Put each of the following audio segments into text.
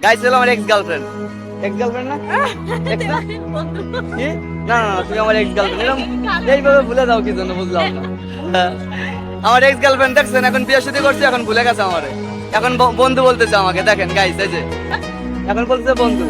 Guys হলো আমার ex girlfriend. Ex girlfriend না? এক্স না? কি? না না তুমি আমার এক্স গার্লফ্রেন্ড। এরকম এইভাবে ভুলে দাও কি জন্য বুঝলাম না। আমার এক্স গার্লফ্রেন্ড দেখছেন এখন বিয়ে শাদী করছে, এখন ভুলে গেছে আমারে। এখন বন্ধু বলতেছে আমাকে, দেখেন গাইস এই যে এখন বলতেছে বন্ধু।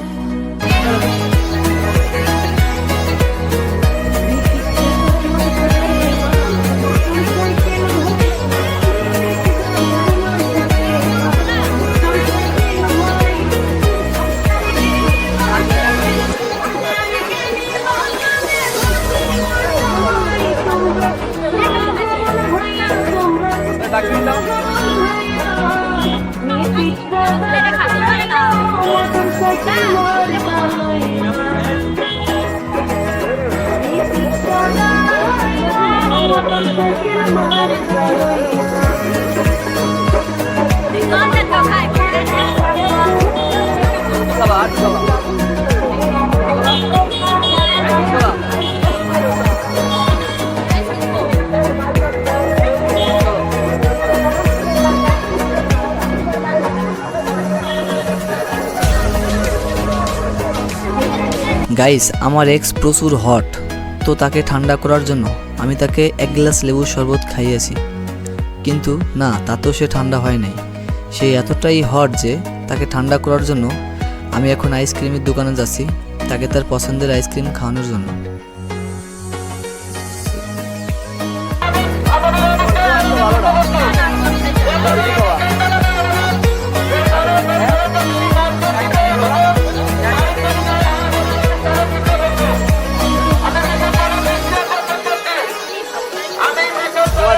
গাইস আমার এক্স প্রচুর হট, তো তাকে ঠান্ডা করার জন্য আমি তাকে এক গ্লাস লেবুর শরবত খাইয়েছি, কিন্তু না তাতেও সে ঠান্ডা হয় নাই। সে এতটাই হট যে তাকে ঠান্ডা করার জন্য আমি এখন আইসক্রিমের দোকানে যাচ্ছি তাকে তার পছন্দের আইসক্রিম খাওয়ানোর জন্য।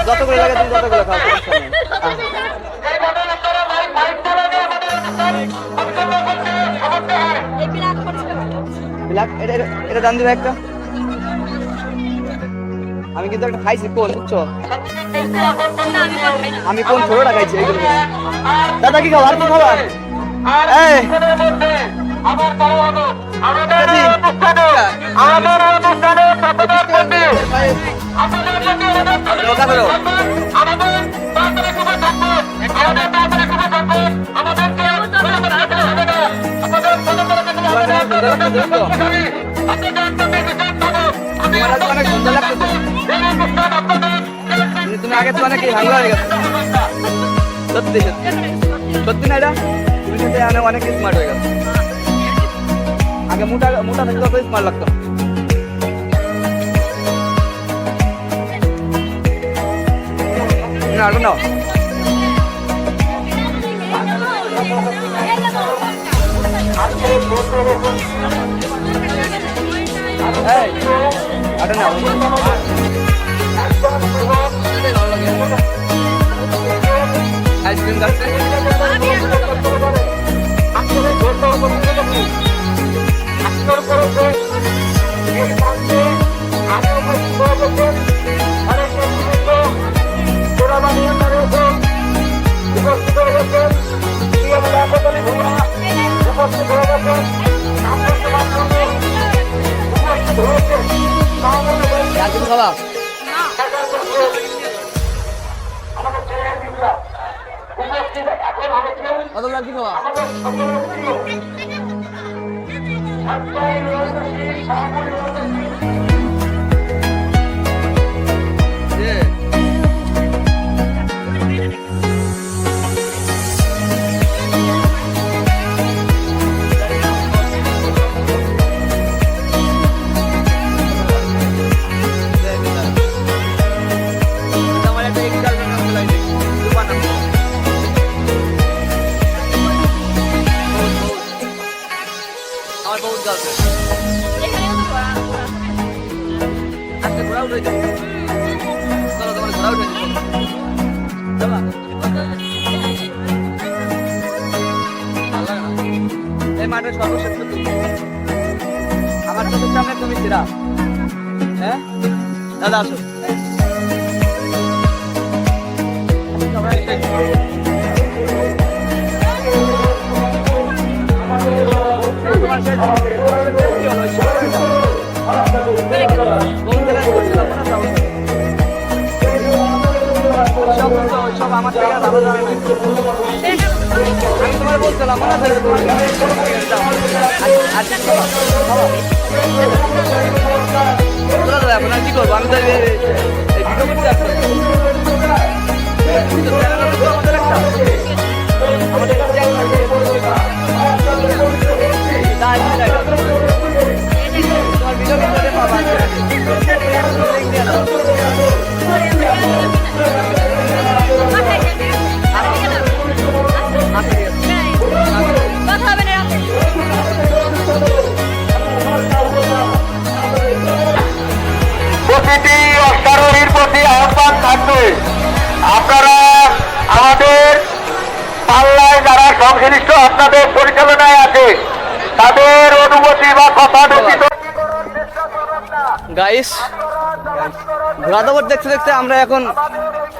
যতগুলো লাগে তুমি ততগুলো খাও। এটা দাম দিবে একটা। আমি কিন্তু একটা খাইছি কোন বুঝছো, আমি কোন ছোটটা খাইছি এইগুলো। দাদা কি খাবার, কি খাবার? এই অনেক সুন্দর লাগতেছে, তুমি আগে তো অনেক ভালো হয়ে গেছে। সত্যি সত্যি না, এটা তুমি কিন্তু অনেক স্মার্ট হয়ে গেছে। আগে মোটা মোটা থাকলে তত স্মার্ট লাগতো। না আর নাও আইসক্রিম খাচ্ছে। খাওয়া কত লাগছে খাওয়া? মাঠের সর্বশ্রেষ্ঠ তুমি, আমার চোখের সামনে তুমি সেরা। হ্যাঁ দাদা আসো। সব বুঝছো, ওইসব আমার থেকে আর ভালো জানে না। আমি তোমার বলছিলাম মনে আছে তোমার এখন আর কি করবো, আমি তো এই ভিডিও করতে আসছি। আমাদের একটা আমাদের কাছে তোমার ভিডিও করতে পাবা। কথা হবে না রাতে। প্রতিটি অশ্বারোহীর প্রতি আহ্বান থাকবে, আপনারা আমাদের পাল্লায় যারা সংশ্লিষ্ট আপনাদের পরিচালনায় আছে তাদের অনুমতি বা কথা দূষিত গাইস, ঘোড়া দৌড় দেখতে দেখতে আমরা এখন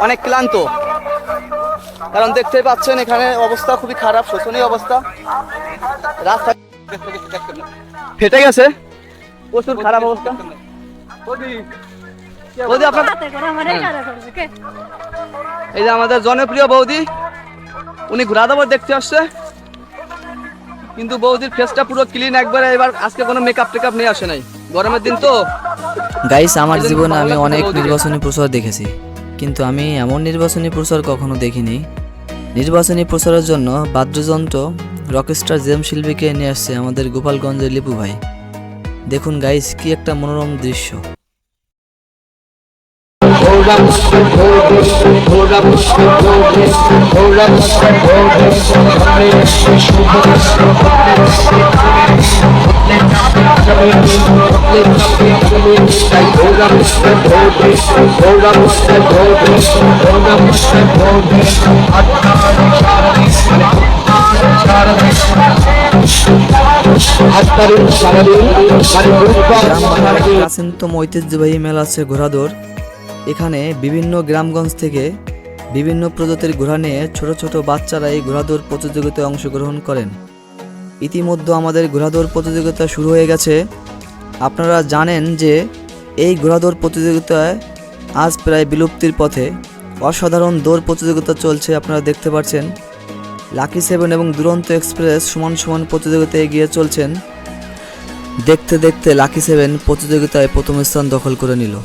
অনেক ক্লান্ত, কারণ দেখতেই পাচ্ছেন এখানে অবস্থা খুবই খারাপ, শোচনীয় অবস্থা। রাস্তা ফেটে গেছে, প্রচুর খারাপ অবস্থা। বৌদি আপনার রাতে করে আমার এই কাজ করবে কে? এই যে আমাদের জনপ্রিয় বৌদি, উনি ঘোড়া দৌড় দেখতে আসছে, কিন্তু বৌদির ফেসটা পুরো ক্লিন একবারে। এবার আজকে কোনো মেকআপ টেকআপ নিয়ে আসে নাই, গরমের দিন তো। গাইস, আমার জীবনে আমি অনেক নির্বাচনী প্রচার দেখেছি, কিন্তু আমি এমন নির্বাচনী প্রচার কখনো দেখিনি। নির্বাচনী প্রচারের জন্য বাদ্যযন্ত্র রকস্টার জেম শিল্পীকে নিয়ে আসছে আমাদের গোপালগঞ্জের লিপু ভাই। দেখুন গাইস, কি একটা মনোরম দৃশ্য। প্রাচীনতম ঐতিহ্যবাহী মেলা আছে ঘোড়া দৌড়। এখানে বিভিন্ন গ্রামগঞ্জ থেকে বিভিন্ন প্রজাতির ঘোড়া নিয়ে ছোট ছোট বাচ্চারা এই ঘোড়া দৌড় প্রতিযোগিতায় অংশগ্রহণ করেন। ইতিমধ্যে আমাদের ঘোড়া দৌড় প্রতিযোগিতা শুরু হয়ে গেছে। আপনারা জানেন যে এই ঘোড়া দৌড় প্রতিযোগিতায় আজ প্রায় বিলুপ্তির পথে অসাধারণ দৌড় প্রতিযোগিতা চলছে। আপনারা দেখতে পাচ্ছেন লাকি 7 এবং দুরন্ত এক্সপ্রেস সমান সমান প্রতিযোগিতায় এগিয়ে চলছেন। দেখতে দেখতে লাকি 7 প্রতিযোগিতায় প্রথম স্থান দখল করে নিল।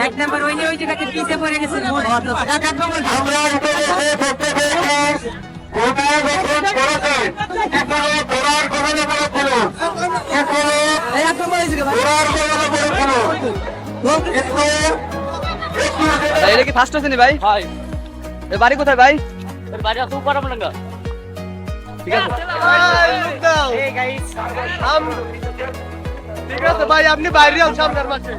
এক নাম্বার ওই জায়গাতে পিছে পড়ে গেছে। এটা কি ফার্স্ট হচ্ছে ভাই? এর বাড়ি কোথায় ভাই? বাড়ি আসুক পারবো না। ঠিক আছে ঠিক আছে ভাই, আপনি বাইরে আন সামনের মাঠে।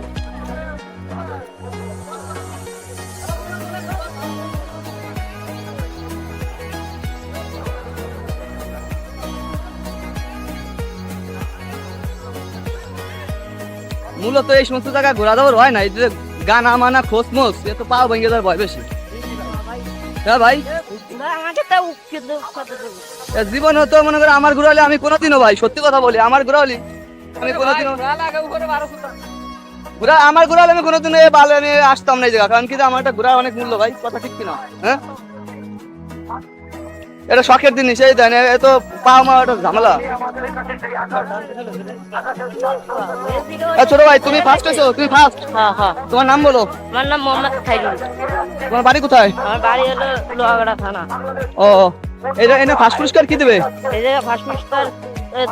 মূলত এই সমস্ত জায়গায় ঘোরা দৌড় হয় না, এই যে গানা মানা খোসমোস, এ তো পাও ভেঙে যাওয়ার ভয় বেশি। হ্যাঁ ভাই, জীবন হতো মনে করে আমার ঘোরা হলে আমি কোনোদিনও, ভাই সত্যি কথা বলি, আমার ঘোরা হলে আমি কোনোদিনও ঘোরা, আমার ঘোরা হলে আমি কোনোদিনও এই বালে নিয়ে আসতাম না এই জায়গা, কারণ কি আমার একটা ঘোরা অনেক মূল্য ভাই, কথা ঠিক কিনা? হ্যাঁ, এটা শখের জিনিস, এই দেন এ তো পাও মারা একটা ঝামেলা। ছোট ভাই তুমি ফার্স্ট হয়েছো, তুমি ফার্স্ট। হ্যাঁ হ্যাঁ, তোমার নাম বলো। আমার নাম মোহাম্মদ খাইরুল। তোমার বাড়ি কোথায়? আমার বাড়ি হলো লোহাগড়া থানা। ও, এটা এনে ফার্স্ট পুরস্কার কি দেবে? এই জায়গায় ফার্স্ট পুরস্কার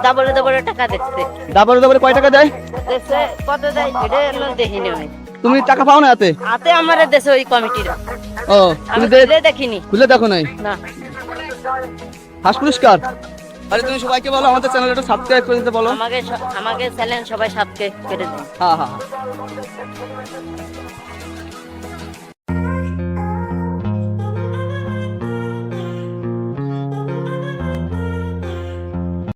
ডাবলে ডাবলে টাকা দেখছে। ডাবলে ডাবলে কয় টাকা দেয়? দেখছে কত দেয় সেটা হলো দেখিনি আমি। তুমি টাকা পাও না হাতে? হাতে আমার দেশে ওই কমিটিরা। ও, আমি তুমি খুলে দেখিনি। খুলে দেখো নাই? না। ফার্স্ট পুরস্কার। আরে তুমি সবাইকে বলো আমাদের চ্যানেলটা একটু সাবস্ক্রাইব করে দিতে বলো। আমাকে চ্যানেল সবাই সাবস্ক্রাইব করে দিন। হ্যাঁ হ্যাঁ।